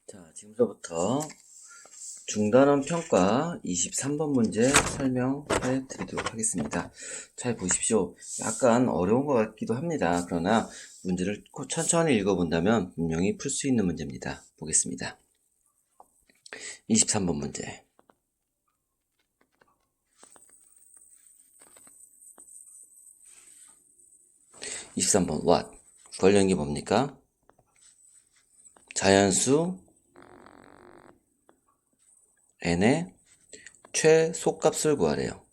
자, 지금서부터 중단원 평가 23번 문제 설명해 드리도록 하겠습니다. 잘 보십시오. 약간 어려운 것 같기도 합니다. 그러나 문제를 천천히 읽어본다면 분명히 풀 수 있는 문제입니다. 보겠습니다. 23번 문제. (23번) what? 관련이 뭡니까? 자연수 n의 최소값을 구하래요.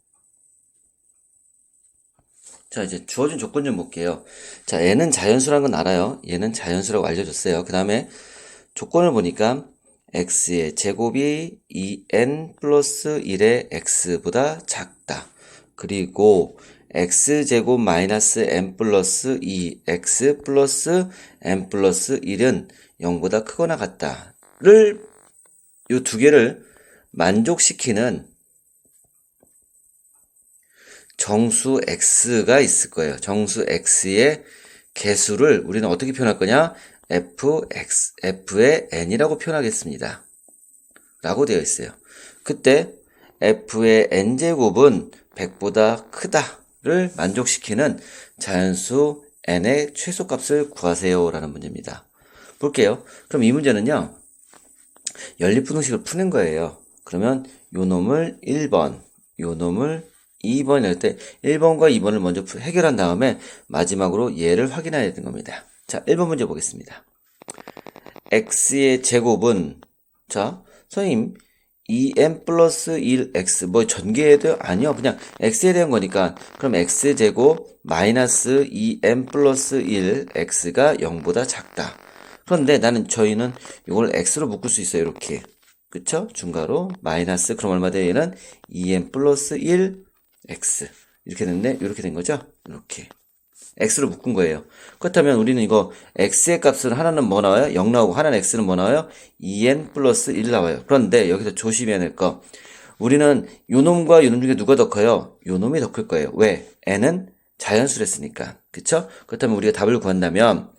자, 이제 주어진 조건 좀 볼게요. 자, n은 자연수라는 건 알아요. 얘는 자연수라고 알려줬어요. 그 다음에 조건을 보니까 x의 제곱이 2n 플러스 1의 x보다 작다. 그리고 x제곱 마이너스 n 플러스 2x 플러스 n 플러스 1은 0보다 크거나 같다를 요 두 개를 만족시키는 정수 x가 있을 거예요. 정수 x의 개수를 우리는 어떻게 표현할 거냐? f의 n이라고 표현하겠습니다. 라고 되어 있어요. 그때 f의 n제곱은 100보다 크다를 만족시키는 자연수 n의 최소값을 구하세요 라는 문제입니다. 볼게요. 그럼 이 문제는요, 연립분홍식을 푸는 거예요. 그러면 요 놈을 1번, 요 놈을 2번 이럴 때 1번과 2번을 먼저 해결한 다음에 마지막으로 얘를 확인해야 되는 겁니다. 자, 1번 문제 보겠습니다. x의 제곱은, 자, 선생님 2n 플러스 1x 뭐 전개해야 돼요? 아니요. 그냥 x에 대한 거니까 그럼 x제곱 마이너스 2n 플러스 1x가 0보다 작다. 그런데 저희는 이걸 x로 묶을 수 있어요. 이렇게. 그쵸? 중괄호 마이너스, 그럼 얼마 돼요? 얘는 2n 플러스 1x 이렇게 됐네. 이렇게 된 거죠? 이렇게 x로 묶은 거예요. 그렇다면 우리는 이거 x의 값은 하나는 뭐 나와요? 0 나오고 하나는 x는 뭐 나와요? 2n 플러스 1 나와요. 그런데 여기서 조심해야 될 거, 우리는 요 놈과 요 놈 중에 누가 더 커요? 요 놈이 더 클 거예요. 왜? n은 자연수랬으니까. 그쵸? 그렇다면 우리가 답을 구한다면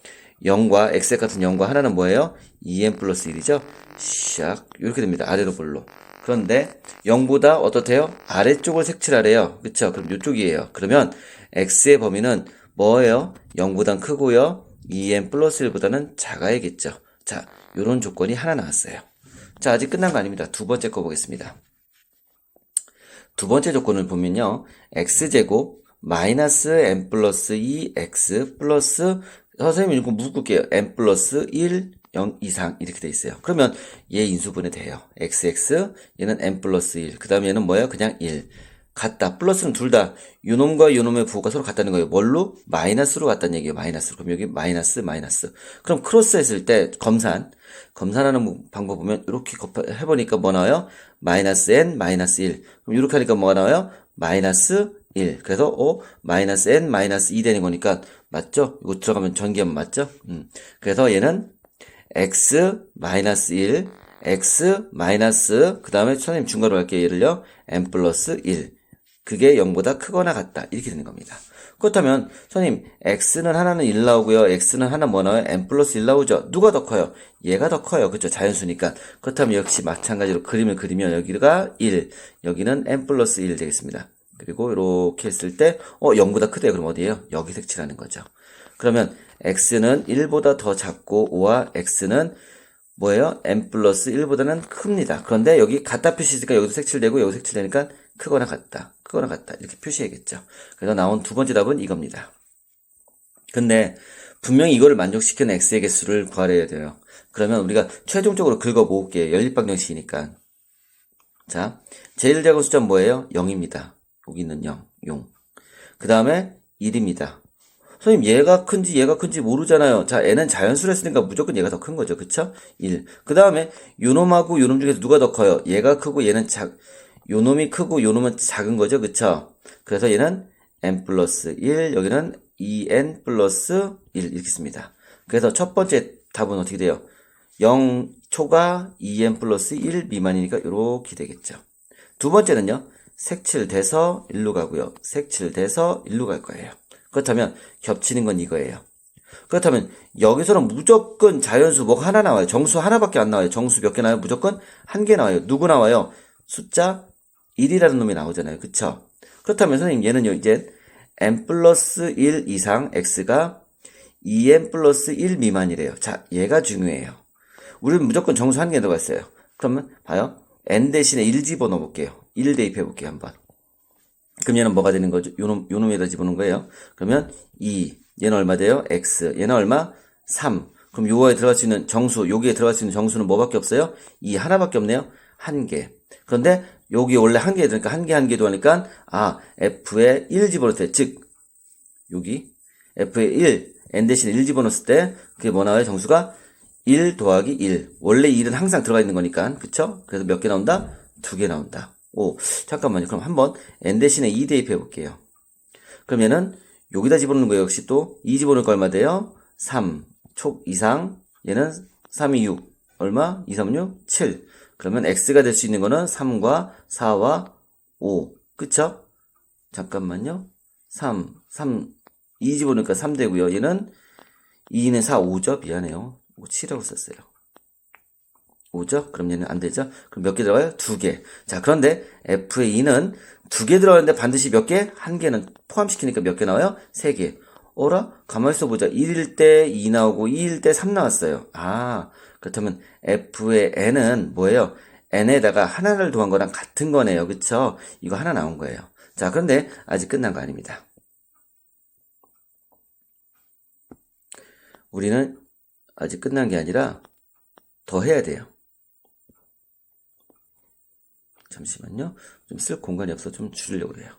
0과 x의 값은 0과 하나는 뭐예요? 2n 플러스 1이죠? 샥 이렇게 됩니다. 아래로 볼로. 그런데 0보다 어떻대요? 아래쪽을 색칠하래요. 그쵸? 그럼 이쪽이에요. 그러면 x의 범위는 뭐예요? 0보단 크고요. 2n 플러스 1보다는 작아야겠죠. 자, 요런 조건이 하나 나왔어요. 자, 아직 끝난 거 아닙니다. 두 번째 거 보겠습니다. 두 번째 조건을 보면요, x제곱 마이너스 n 플러스 2x 플러스, 선생님 이거 묶을게요. n 플러스 1, 0 이상 이렇게 돼 있어요. 그러면 얘 인수분해 돼요. xx, 얘는 n 플러스 1, 그 다음에 얘는 뭐예요? 그냥 1. 같다. 플러스는 둘 다 요놈과 요놈의 부호가 서로 같다는 거예요. 뭘로? 마이너스로 같다는 얘기예요. 마이너스로. 그럼 여기 마이너스 마이너스. 그럼 크로스 했을 때 검산하는 방법 보면 이렇게 해보니까 뭐 나와요? 마이너스 n 마이너스 1. 그럼 이렇게 하니까 뭐가 나와요? 마이너스 1. 그래서 마이너스 n 마이너스 2 되는 거니까 맞죠? 이거 들어가면 전기하면 맞죠? 그래서 얘는 x 마이너스 1, x 마이너스, 그 다음에 선생님 중괄호 할게요. 얘를요, n 플러스 1. 그게 0보다 크거나 같다. 이렇게 되는 겁니다. 그렇다면 선생님 x는 하나는 1 나오고요. x는 하나 뭐 나와요? n 플러스 1 나오죠. 누가 더 커요? 얘가 더 커요. 그렇죠? 자연수니까. 그렇다면 역시 마찬가지로 그림을 그리면 여기가 1, 여기는 n 플러스 1 되겠습니다. 그리고 이렇게 했을 때 0보다 크대요. 그럼 어디예요? 여기 색칠하는 거죠. 그러면 x는 1보다 더 작고 5와 x는 뭐예요? n 플러스 1보다는 큽니다. 그런데 여기 같다 표시니까 여기도 색칠되고 여기 색칠되니까 크거나 같다, 크거나 같다 이렇게 표시해야겠죠. 그래서 나온 두 번째 답은 이겁니다. 근데 분명히 이거를 만족시키는 x의 개수를 구하려야 돼요. 그러면 우리가 최종적으로 긁어 모을게요. 연립방정식이니까. 자, 제일 작은 숫자는 뭐예요? 0입니다. 여기는 0, 용. 그 다음에 1입니다. 선생님 얘가 큰지 모르잖아요. 자, n은 자연수로 했으니까 무조건 얘가 더 큰 거죠. 그쵸? 1. 그 다음에 요놈하고 요놈 중에서 누가 더 커요? 얘가 크고 얘는 요놈이 크고 요놈은 작은 거죠. 그쵸? 그래서 얘는 n 플러스 1, 여기는 2n 플러스 1 이렇게 씁니다. 그래서 첫 번째 답은 어떻게 돼요? 0 초과 2n 플러스 1 미만이니까 이렇게 되겠죠. 두 번째는요, 색칠돼서 1로 가고요. 색칠돼서 1로 갈 거예요. 그렇다면 겹치는 건 이거예요. 그렇다면 여기서는 무조건 자연수 뭐가 하나 나와요. 정수 하나밖에 안 나와요. 정수 몇 개 나와요? 무조건 한 개 나와요. 누구 나와요? 숫자 1이라는 놈이 나오잖아요. 그쵸? 그렇다면 선생님 얘는요 이제 n 플러스 1 이상 x가 2n 플러스 1 미만이래요. 자, 얘가 중요해요. 우리는 무조건 정수 한 개 들어가 있어요. 그러면 봐요. n 대신에 1 집어넣어 볼게요. 1 대입해 볼게요. 한번. 그럼 얘는 뭐가 되는 거죠? 요놈에다 집어넣은 거예요. 그러면 2, 얘는 얼마 돼요? x, 얘는 얼마? 3. 그럼 요거에 들어갈 수 있는 정수, 여기에 들어갈 수 있는 정수는 뭐밖에 없어요? 2 하나밖에 없네요. 한 개. 그런데 여기 원래 한 개 들으니까 한 개도 하니까 f에 1 집어넣을 때, 즉 여기 f에 1, n 대신에 1 집어넣었을 때 그게 뭐 나와요? 정수가 1 더하기 1. 원래 1은 항상 들어가 있는 거니까. 그쵸? 그래서 몇 개 나온다? 2개 나온다. 오, 잠깐만요. 그럼 한번 n 대신에 2 대입해 볼게요. 그럼 얘는 여기다 집어넣는 거예요. 역시 또 2 집어넣을 거 얼마 돼요? 3. 촉 이상. 얘는 3이 6. 얼마? 2, 3, 6, 7. 그러면 x가 될 수 있는 거는 3과 4와 5. 그쵸? 잠깐만요. 2 집어넣으니까 3 되고요. 얘는 2는 4, 5죠? 미안해요. 7이라고 썼어요. 5죠? 그럼 얘는 안 되죠? 그럼 몇 개 들어가요? 2개. 자, 그런데 F의 2는 2개 들어가는데 반드시 몇 개? 1개는 포함시키니까 몇 개 나와요? 3개. 어라? 가만히 있어보자. 1일 때 2 나오고 2일 때 3 나왔어요. 그렇다면 F의 N은 뭐예요? N에다가 하나를 더한 거랑 같은 거네요. 그쵸? 이거 하나 나온 거예요. 자, 그런데 아직 끝난 거 아닙니다. 우리는 아직 끝난 게 아니라 더 해야 돼요. 잠시만요. 좀 쓸 공간이 없어 좀 줄이려고 해요.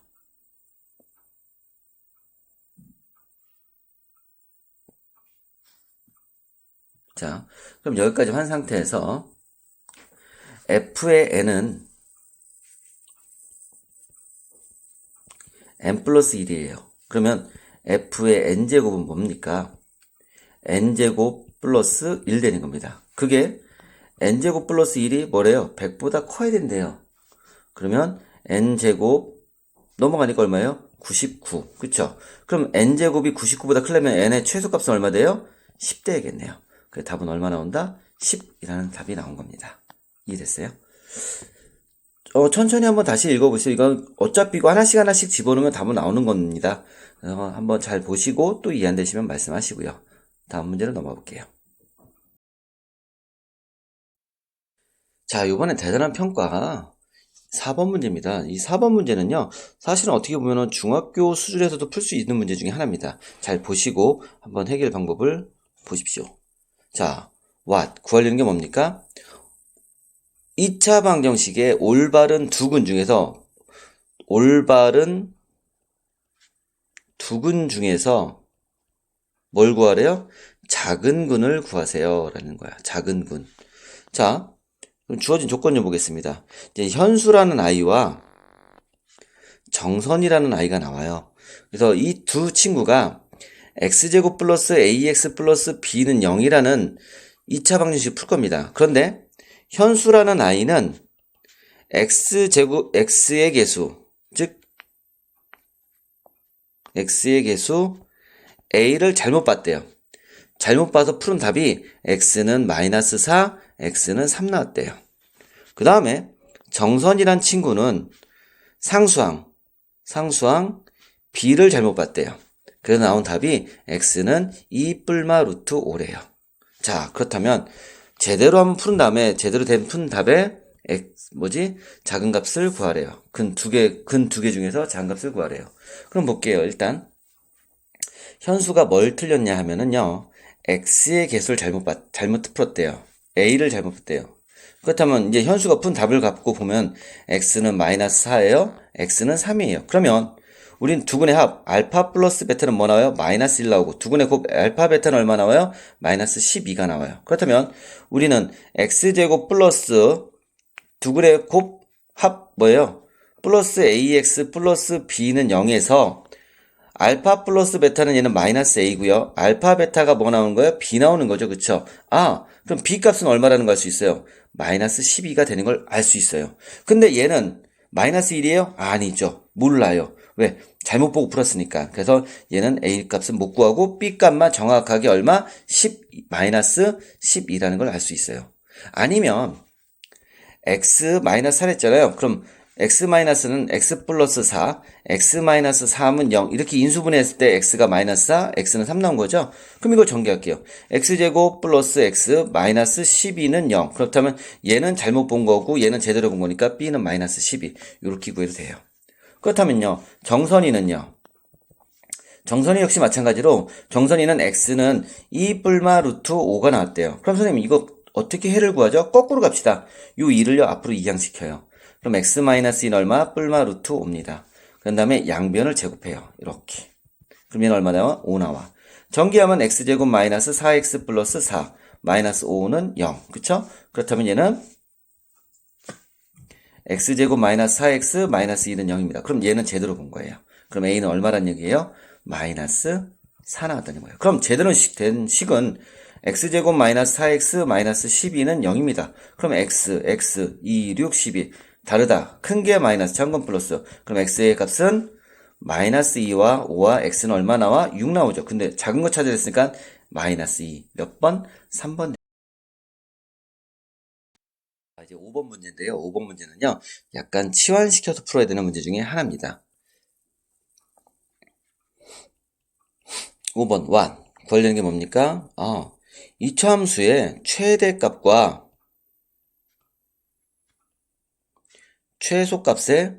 자, 그럼 여기까지 한 상태에서 f의 n은 n 플러스 1이에요. 그러면 f의 n제곱은 뭡니까? n제곱 플러스 1 되는 겁니다. 그게 n제곱 플러스 1이 뭐래요? 100보다 커야 된대요. 그러면 n제곱 넘어가니까 얼마예요? 99. 그쵸? 그럼 n제곱이 99보다 크려면 n의 최소값은 얼마 돼요? 10 돼야겠네요. 그래 답은 얼마 나온다? 10이라는 답이 나온 겁니다. 이해됐어요? 천천히 한번 다시 읽어보세요. 이건 어차피 이거 하나씩 집어넣으면 답은 나오는 겁니다. 한번 잘 보시고 또 이해 안 되시면 말씀하시고요. 다음 문제로 넘어가 볼게요. 자, 이번엔 대단한 평가 4번 문제입니다. 이 4번 문제는요, 사실은 어떻게 보면 중학교 수준에서도 풀 수 있는 문제 중에 하나입니다. 잘 보시고 한번 해결 방법을 보십시오. 자, what 구하려는 게 뭡니까? 2차 방정식의 올바른 두근 중에서 뭘 구하래요? 작은 근을 구하세요 라는 거야. 작은 근. 자, 그럼 주어진 조건을 보겠습니다. 이제 현수라는 아이와 정선이라는 아이가 나와요. 그래서 이 두 친구가 x제곱 플러스 ax 플러스 b는 0이라는 2차 방정식을 풀 겁니다. 그런데 현수라는 아이는 x의 개수, 즉 x의 개수 a를 잘못 봤대요. 잘못 봐서 푸른 답이 x는 마이너스 4, x는 3 나왔대요. 그 다음에 정선이란 친구는 상수항 b를 잘못 봤대요. 그래서 나온 답이 x는 2 뿔마 루트 5래요. 자, 그렇다면 제대로 한번 푸른 다음에 제대로 된 푼 답에 작은 값을 구하래요. 근 두 개 중에서 작은 값을 구하래요. 그럼 볼게요. 일단 현수가 뭘 틀렸냐 하면은요, x의 개수를 잘못 풀었대요. a를 잘못 풀었대요. 그렇다면 이제 현수가 푼 답을 갖고 보면 x는 마이너스 4예요. x는 3이에요. 그러면 우린 두근의 합 알파 플러스 베타는 뭐 나와요? 마이너스 1 나오고 두근의 곱 알파 베타는 얼마 나와요? 마이너스 12가 나와요. 그렇다면 우리는 x제곱 플러스 두근의 곱 합 뭐예요? 플러스 ax 플러스 b는 0에서 알파 플러스 베타는 얘는 마이너스 a고요. 알파 베타가 뭐 나오는 거예요? b 나오는 거죠. 그쵸? 그럼 b 값은 얼마라는 걸 알 수 있어요? 마이너스 12가 되는 걸 알 수 있어요. 근데 얘는 마이너스 1이에요? 아니죠. 몰라요. 왜? 잘못 보고 풀었으니까. 그래서 얘는 A 값은 못 구하고 B 값만 정확하게 얼마? 10, 12라는 걸 알 수 있어요. 아니면 x 마이너스 4 했잖아요. 그럼 x 마이너스는 x 플러스 4, x 마이너스 3은 0 이렇게 인수분해했을 때 x가 마이너스 4, x는 3 나온 거죠. 그럼 이걸 전개할게요. x제곱 플러스 x 마이너스 12는 0. 그렇다면 얘는 잘못 본 거고 얘는 제대로 본 거니까 b는 마이너스 12 이렇게 구해도 돼요. 그렇다면요. 정선이는요. 정선이 역시 마찬가지로 정선이는 x는 2 뿔마 루트 5가 나왔대요. 그럼 선생님 이거 어떻게 해를 구하죠? 거꾸로 갑시다. 요 2를요 앞으로 이항시켜요. 그럼 x-2는 얼마? 뿔마 루트 5입니다. 그 다음에 양변을 제곱해요. 이렇게. 그럼 얘는 얼마 나와? 5 나와. 전개하면 x제곱 마이너스 4x 플러스 4 마이너스 5는 0. 그쵸? 그렇다면 얘는 x제곱 마이너스 4x 마이너스 2는 0입니다. 그럼 얘는 제대로 본 거예요. 그럼 a는 얼마란 얘기예요? 마이너스 4 나왔다는 거예요. 그럼 제대로 된 식은 x제곱 마이너스 4x 마이너스 12는 0입니다. 그럼 x, 2, 6, 12 다르다. 큰 게 마이너스 작은 플러스. 그럼 x의 값은 마이너스 2와 5와 x는 얼마 나와? 6 나오죠. 근데 작은 거 찾으려 했으니까 마이너스 2. 몇 번? 3번. 이제 5번 문제인데요. 5번 문제는요. 약간 치환시켜서 풀어야 되는 문제 중에 하나입니다. 5번 1. 구하려는 게 뭡니까? 이차함수의 최대값과 최소값의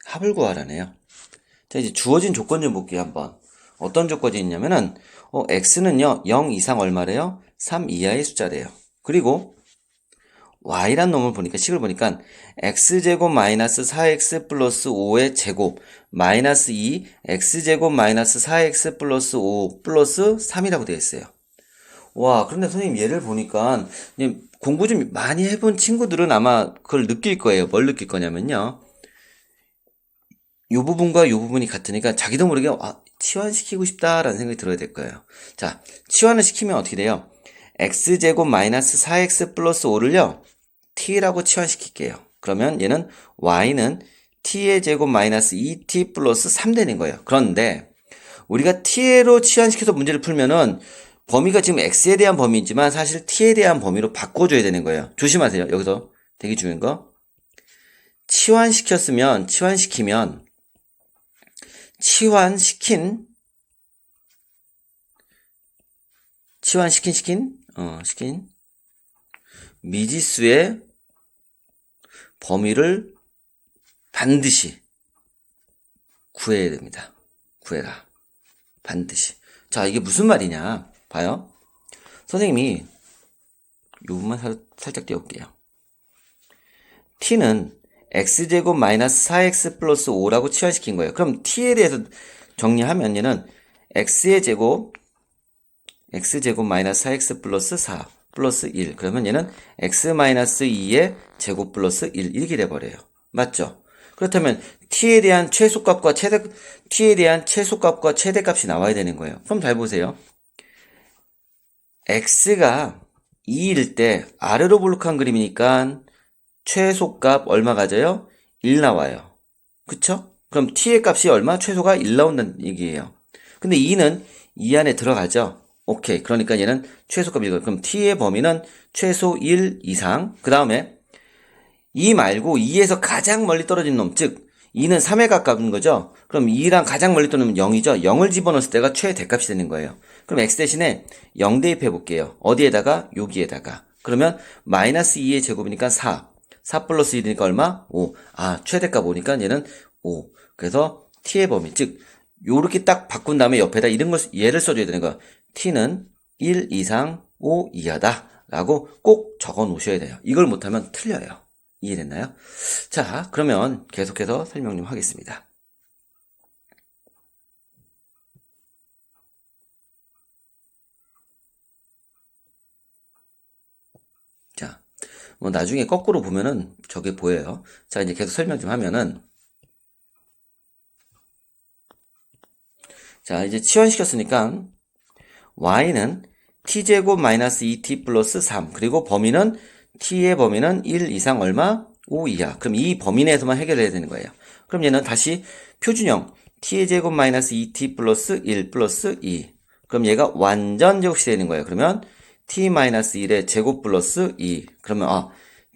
합을 구하라네요. 자, 이제 주어진 조건 좀 볼게요, 한번. 어떤 조건이 있냐면은, x는요, 0 이상 얼마래요? 3 이하의 숫자래요. 그리고, y란 놈을 보니까, 식을 보니까, x제곱 마이너스 4x 플러스 5의 제곱, 마이너스 2, x제곱 마이너스 4x 플러스 5 플러스 3이라고 되어 있어요. 와, 그런데 선생님 얘를 보니까, 공부 좀 많이 해본 친구들은 아마 그걸 느낄 거예요. 뭘 느낄 거냐면요. 요 부분과 요 부분이 같으니까 자기도 모르게 치환시키고 싶다라는 생각이 들어야 될 거예요. 자, 치환을 시키면 어떻게 돼요? x제곱 마이너스 4x 플러스 5를요. t라고 치환시킬게요. 그러면 얘는 y는 t의 제곱 마이너스 2t 플러스 3 되는 거예요. 그런데 우리가 t로 치환시켜서 문제를 풀면은 범위가 지금 x에 대한 범위이지만 사실 t에 대한 범위로 바꿔줘야 되는 거예요. 조심하세요. 여기서 되게 중요한 거. 치환시키면 미지수의 범위를 반드시 구해야 됩니다. 구해라. 반드시. 자, 이게 무슨 말이냐. 봐요. 선생님이 이 부분만 살짝 띄울게요. t는 x제곱 마이너스 4x 플러스 5라고 치환시킨 거예요. 그럼 t에 대해서 정리하면 얘는 x제곱 마이너스 4x 플러스 4 플러스 1. 그러면 얘는 x 마이너스 2의 제곱 플러스 1 이렇게 돼버려요. 맞죠? 그렇다면 t에 대한 최소값과 최대값이 나와야 되는 거예요. 그럼 잘 보세요. x가 2일 때 아래로 볼록한 그림이니까 최소값 얼마 가져요? 1 나와요. 그쵸? 그럼 t의 값이 얼마? 최소가 1 나온다는 얘기예요. 근데 2는 2 안에 들어가죠? 오케이. 그러니까 얘는 최소값 1. 그럼 t의 범위는 최소 1 이상. 그 다음에 2 말고 2에서 가장 멀리 떨어진 놈, 즉 2는 3에 가까운 거죠? 그럼 2랑 가장 멀리 떨어지면 0이죠? 0을 집어넣었을 때가 최대값이 되는 거예요. 그럼 x 대신에 0 대입해 볼게요. 어디에다가? 여기에다가. 그러면 마이너스 2의 제곱이니까 4. 4 플러스 1이니까 얼마? 5. 최대값 5니까 얘는 5. 그래서 t의 범위, 즉 요렇게 딱 바꾼 다음에 옆에다 얘를 써줘야 되는 거야. t는 1 이상 5 이하다 라고 꼭 적어 놓으셔야 돼요. 이걸 못하면 틀려요. 이해됐나요? 자, 그러면 계속해서 설명 좀 하겠습니다. 자, 뭐 나중에 거꾸로 보면은 저게 보여요. 자, 이제 계속 설명 좀 하면은, 자, 이제 치환시켰으니까 y는 t제곱 마이너스 2t 플러스 3. 그리고 t의 범위는 1 이상 얼마? 5 이하. 그럼 이 범위 내에서만 해결해야 되는 거예요. 그럼 얘는 다시 표준형 t의 제곱 마이너스 2t 플러스 1 플러스 2. 그럼 얘가 완전 제곱이 되는 거예요. 그러면 t 마이너스 1의 제곱 플러스 2. 그러면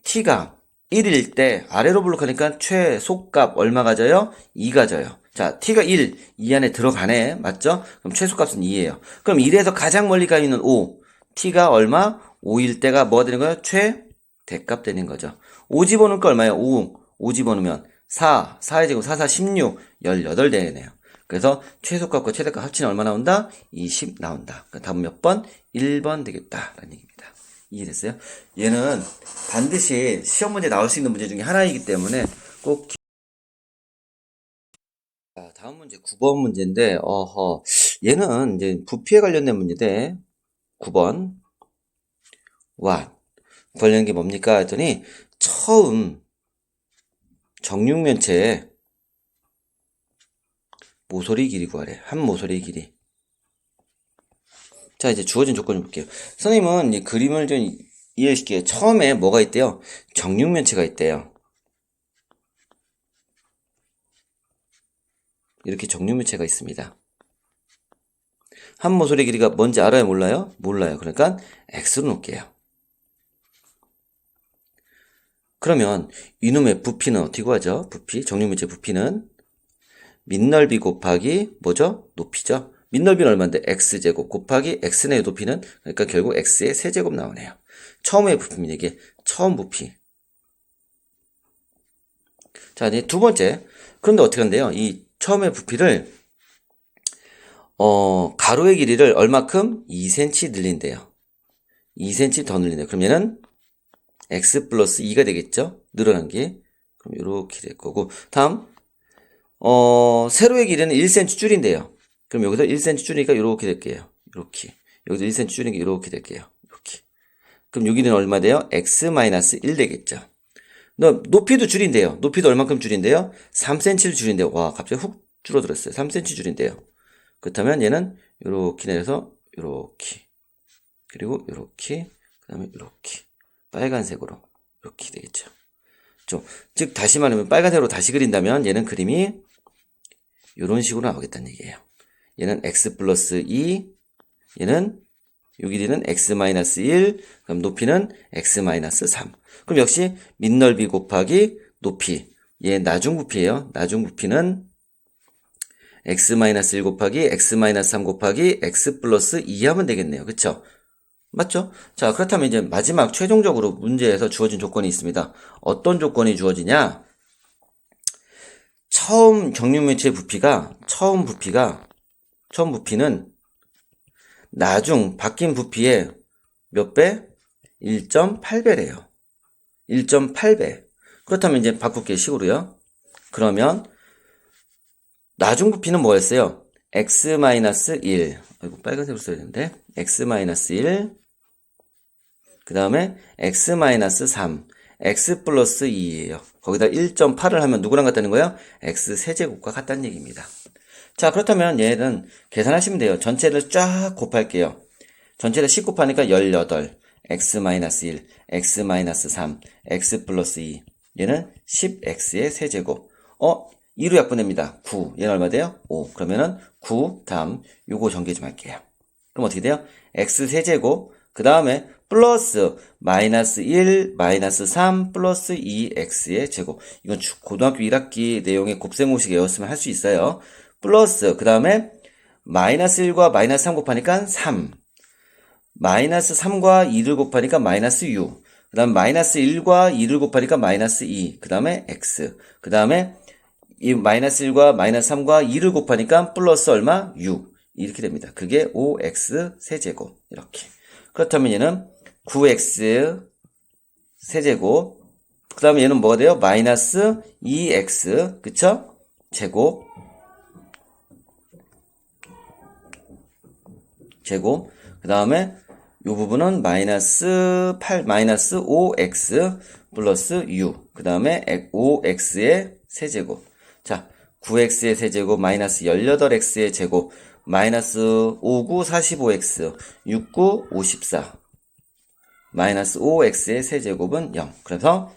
t가 1일 때 아래로 블록하니까 최소값 얼마 가져요? 2 가져요. 자, t가 1, 이 안에 들어가네. 맞죠? 그럼 최소값은 2예요. 그럼 1에서 가장 멀리 가 있는 5. t가 얼마? 5일 때가 뭐가 되는 거예요? 최대값 되는 거죠. 5 집어넣으니까 얼마예요? 5 집어넣으면 4의 제곱 4, 16, 18 되네요. 그래서 최소값과 최대값 합치면 얼마 나온다? 20 나온다. 답은 몇 번? 1번 되겠다라는 얘기입니다. 이해됐어요? 얘는 반드시 시험 문제 나올 수 있는 문제 중에 하나이기 때문에 꼭 자, 다음 문제 9번 문제인데 얘는 이제 부피에 관련된 문제인데 9번 what 관련된 게 뭡니까 했더니 처음 정육면체의 모서리 길이 구하래. 한 모서리 길이. 자, 이제 주어진 조건 좀 볼게요. 선생님은 이 그림을 좀 이해시켜요. 처음에 뭐가 있대요? 정육면체가 있대요. 이렇게 정육면체가 있습니다. 한 모서리 길이가 뭔지 알아요? 몰라요? 몰라요. 그러니까 x로 놓을게요. 그러면 이놈의 부피는 어떻게 구하죠? 부피, 정육면체 부피는 밑넓이 곱하기 뭐죠? 높이죠. 밑넓이는 얼마인데? x제곱 곱하기 x의 높이는 그러니까 결국 x의 세제곱 나오네요. 처음의 부피입니다. 이게 처음 부피. 자, 이제 두 번째. 그런데 어떻게 한대요? 이 처음의 부피를 가로의 길이를 얼마큼? 2cm 늘린대요. 2cm 더 늘린대요. 그럼 얘는 x 플러스 2가 되겠죠? 늘어난 게. 그럼 이렇게 될 거고. 다음 세로의 길이는 1cm 줄인대요. 그럼 여기서 1cm 줄이니까 이렇게 될게요. 이렇게. 여기서 1cm 줄이니까 이렇게 될게요. 이렇게. 그럼 여기는 얼마 돼요? x-1 되겠죠. 높이도 줄인대요. 높이도 얼만큼 줄인대요? 3cm를 줄인대요. 와, 갑자기 훅 줄어들었어요. 3cm 줄인대요. 그렇다면 얘는 이렇게 내려서 이렇게. 그리고 이렇게. 그 다음에 이렇게. 빨간색으로. 이렇게 되겠죠. 즉, 다시 말하면 빨간색으로 다시 그린다면 얘는 그림이 이런 식으로 나오겠다는 얘기예요. 얘는 x 플러스 2, 얘는 요 길이는 x-1, 그럼 높이는 x-3. 그럼 역시 밑넓이 곱하기 높이. 얘 나중부피예요. 나중부피는 x-1 곱하기 x-3 곱하기 x 플러스 2 하면 되겠네요. 그쵸? 맞죠? 자, 그렇다면 이제 마지막 최종적으로 문제에서 주어진 조건이 있습니다. 어떤 조건이 주어지냐? 처음 정육면체의 부피가, 처음 부피는 나중 바뀐 부피의 몇 배? 1.8배래요. 1.8배. 그렇다면 이제 바꿀게요. 식으로요. 그러면 나중 부피는 뭐였어요? x-1. 아이고, 빨간색으로 써야 되는데. x-1. 그 다음에 x-3. x 플러스 2예요. 거기다 1.8을 하면 누구랑 같다는 거예요? x 세제곱과 같다는 얘기입니다. 자, 그렇다면 얘는 계산하시면 돼요. 전체를 쫙 곱할게요. 전체를 10 곱하니까 18, x-1, x-3, x 플러스 2. 얘는 10x의 세제곱. 2로 약분됩니다. 9. 얘는 얼마 돼요? 5. 그러면은 9 다음 요거 전개 좀 할게요. 그럼 어떻게 돼요? x 세제곱 그 다음에 플러스 마이너스 1 마이너스 3 플러스 2x의 제곱. 이건 고등학교 1학기 내용의 곱셈공식 외웠으면 할 수 있어요. 플러스 그 다음에 마이너스 1과 마이너스 3 곱하니까 3 마이너스 3과 2를 곱하니까 마이너스 6 그 다음 마이너스 1과 2를 곱하니까 마이너스 2 그 다음에 x 그 다음에 이 마이너스 1과 마이너스 3과 2를 곱하니까 플러스 얼마? 6 이렇게 됩니다. 그게 5x 세제곱 이렇게. 그렇다면 얘는 9x 세제곱 그 다음에 얘는 뭐가 돼요? 마이너스 2x 그쵸? 제곱 그 다음에 이 부분은 마이너스 8 마이너스 5x 플러스 6 그 다음에 5x의 세제곱. 자, 9x의 세제곱 마이너스 18x의 제곱 마이너스 59 45x 69 54 마이너스 5x의 세제곱은 0. 그래서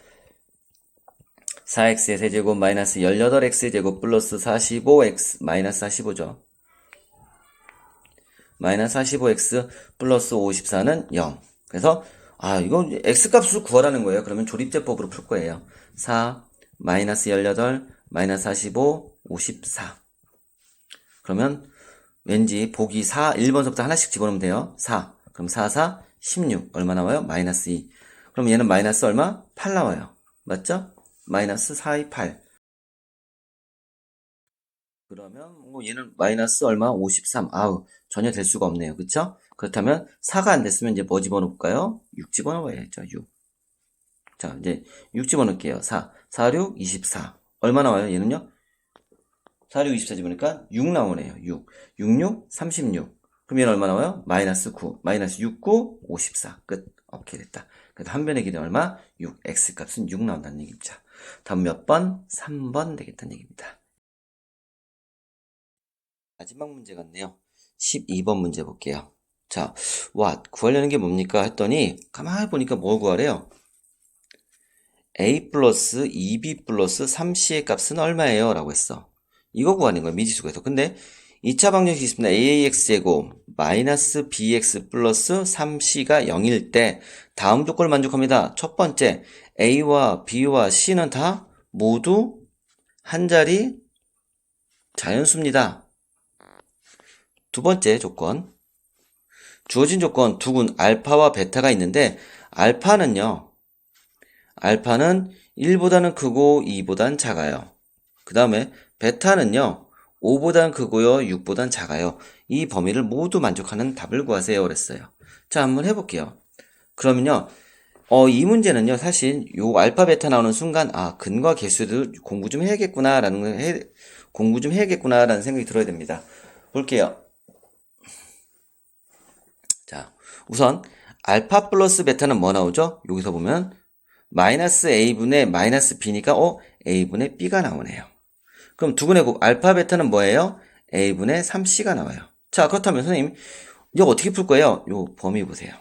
4x의 세제곱 마이너스 18x의 제곱 플러스 45x 마이너스 45죠. 마이너스 45x 플러스 54는 0. 그래서 이거 x값을 구하라는 거예요. 그러면 조립제법으로 풀 거예요. 4 마이너스 18 마이너스 45 54. 그러면 왠지 보기 1번서부터 하나씩 집어넣으면 돼요. 4. 그럼 4, 4, 16. 얼마 나와요? 마이너스 2. 그럼 얘는 마이너스 얼마? 8 나와요. 맞죠? 마이너스 4, 2, 8. 그러면 얘는 마이너스 얼마? 53. 전혀 될 수가 없네요. 그쵸? 그렇다면 4가 안 됐으면 이제 뭐 집어넣을까요? 6 집어넣어야죠. 6. 자, 이제 6 집어넣을게요. 4. 4, 6, 24. 얼마 나와요? 얘는요? 4, 6, 24 집어넣으니까 6 나오네요. 6. 6, 6, 36. 그럼 얘는 얼마 나와요? 마이너스 9. 마이너스 6, 9, 54. 끝. 오케이, 됐다. 그래서 한 변의 길이 얼마? 6. x값은 6 나온다는 얘기죠. 다음 몇 번? 3번 되겠다는 얘기입니다. 마지막 문제 같네요. 12번 문제 볼게요. 자, 구하려는 게 뭡니까? 했더니 가만히 보니까 뭘 구하래요? a 플러스 2b 플러스 3c의 값은 얼마예요? 라고 했어. 이거 구하는 거예요. 미지수에서. 근데 2차 방정식이 있습니다. ax 제곱 마이너스 bx 플러스 3c가 0일 때 다음 조건을 만족합니다. 첫 번째, a와 b와 c는 다 모두 한 자리 자연수입니다. 두 번째 조건, 주어진 조건 두군 알파와 베타가 있는데 알파는 1보다는 크고 2보단 작아요. 그 다음에 베타는요 5보단 크고요 6보단 작아요. 이 범위를 모두 만족하는 답을 구하세요 그랬어요. 자, 한번 해볼게요. 그러면요 이 문제는요 사실 요 알파 베타 나오는 순간 근과 계수들 공부 좀 해야겠구나라는 생각이 들어야 됩니다. 볼게요. 자, 우선 알파 플러스 베타는 뭐 나오죠? 여기서 보면 마이너스 a분의 마이너스 b니까 a분의 b가 나오네요. 그럼 두근의 곱 알파 베타는 뭐예요? a분의 3c가 나와요. 자, 그렇다면 선생님 이거 어떻게 풀 거예요? 요 범위 보세요.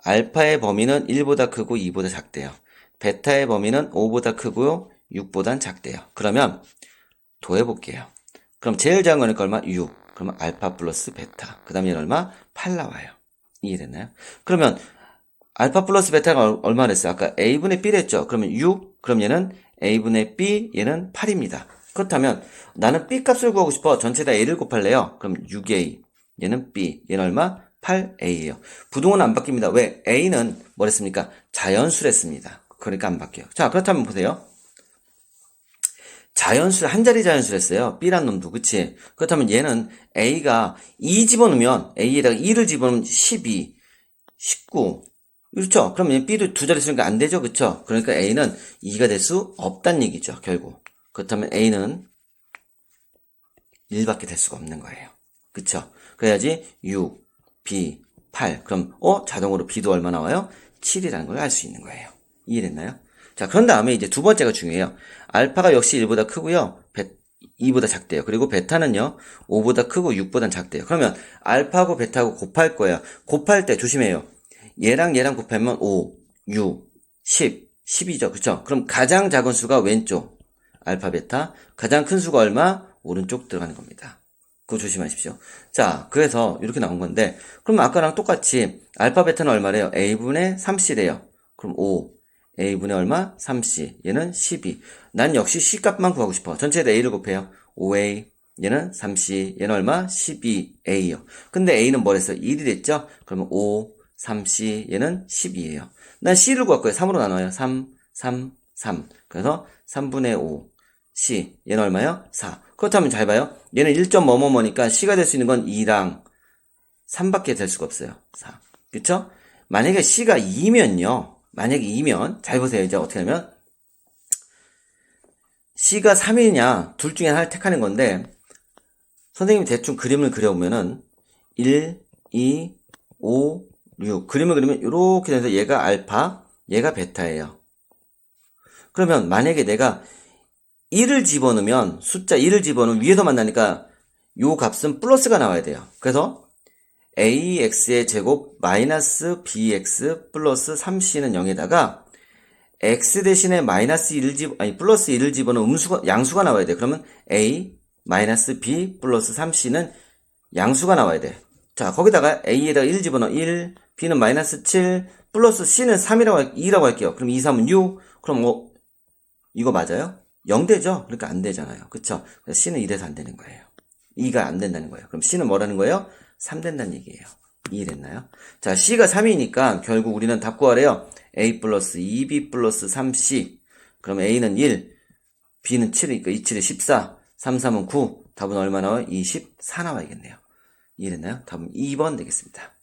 알파의 범위는 1보다 크고 2보다 작대요. 베타의 범위는 5보다 크고요 6보단 작대요. 그러면 도해볼게요. 그럼 제일 작은 거니까 얼마? 6. 그러면 알파 플러스 베타. 그 다음에 얘는 얼마? 8 나와요. 이해됐나요? 그러면 알파 플러스 베타가 얼마 됐어요? 아까 a분의 b를 했죠? 그러면 6. 그럼 얘는 a분의 b, 얘는 8입니다. 그렇다면 나는 b 값을 구하고 싶어. 전체 다 a를 곱할래요? 그럼 6a. 얘는 b. 얘는 얼마? 8a예요. 부동은 안 바뀝니다. 왜? a는 뭐랬습니까? 자연수랬습니다. 그러니까 안 바뀌어요. 자, 그렇다면 보세요. 자연수, 한 자리 자연수랬어요. b란 놈도, 그치? 그렇다면 얘는 a가 2 집어넣으면, a에다가 2를 집어넣으면 12, 19. 그렇죠? 그럼 얘 b를 두 자리 쓰니까 안 되죠? 그쵸? 그러니까 a는 2가 될 수 없다는 얘기죠, 결국. 그렇다면 a는 1밖에 될 수가 없는 거예요. 그쵸? 그래야지 6, b, 8. 그럼, 자동으로 b도 얼마 나와요? 7이라는 걸 알 수 있는 거예요. 이해됐나요? 자, 그런 다음에 이제 두 번째가 중요해요. 알파가 역시 1보다 크고요. 2보다 작대요. 그리고 베타는요. 5보다 크고 6보다 작대요. 그러면 알파하고 베타하고 곱할 거예요. 곱할 때 조심해요. 얘랑 곱하면 5, 6, 10, 10이죠. 그쵸? 그럼 가장 작은 수가 왼쪽. 알파, 베타. 가장 큰 수가 얼마? 오른쪽 들어가는 겁니다. 그거 조심하십시오. 자, 그래서 이렇게 나온 건데, 그럼 아까랑 똑같이 알파, 베타는 얼마래요? a분의 3c래요. 그럼 5. a분의 얼마? 3c. 얘는 12. 난 역시 c 값만 구하고 싶어. 전체에다 a를 곱해요. 5a. 얘는 3c. 얘는 얼마? 12a요. 근데 a는 뭐랬어요? 1이 됐죠? 그러면 5, 3c. 얘는 12예요. 난 c를 구할 거예요. 3으로 나눠요. 3, 3, 3. 그래서 3분의 5. c. 얘는 얼마요? 4. 그렇다면 잘 봐요. 얘는 1.뭐뭐뭐니까 c가 될 수 있는 건 2랑 3밖에 될 수가 없어요. 4. 그쵸? 만약에 c가 2면요. 만약에 2면, 잘 보세요. 이제 어떻게 하면, C가 3이냐, 둘 중에 하나를 택하는 건데, 선생님이 대충 그림을 그려보면은, 1, 2, 5, 6. 그림을 그리면, 이렇게 돼서 얘가 알파, 얘가 베타예요. 그러면 만약에 내가 1을 집어넣으면, 숫자 1을 집어넣으면 위에서 만나니까, 요 값은 플러스가 나와야 돼요. 그래서, ax의 제곱 마이너스 bx 플러스 3c는 0에다가 x 대신에 마이너스 1을 아니 플러스 1을 집어넣으면 양수가 나와야 돼. 그러면 a 마이너스 b 플러스 3c는 양수가 나와야 돼. 자, 거기다가 a에다가 1 집어넣어. 1, b는 마이너스 7, 플러스 c는 2라고 할게요. 그럼 2, 3은 6. 그럼 이거 맞아요? 0되죠? 그러니까 안 되잖아요. 그쵸? 그래서 c는 1에서 안 되는 거예요. 2가 안 된다는 거예요. 그럼 c는 뭐라는 거예요? 3 된다는 얘기예요. 이해됐나요? 자, c가 3이니까 결국 우리는 답 구하래요. a 플러스 2b 플러스 3c. 그럼 a는 1, b는 7이니까 2, 7에 14, 3, 3은 9. 답은 얼마 나와요? 24 나와야겠네요. 이해됐나요? 답은 2번 되겠습니다.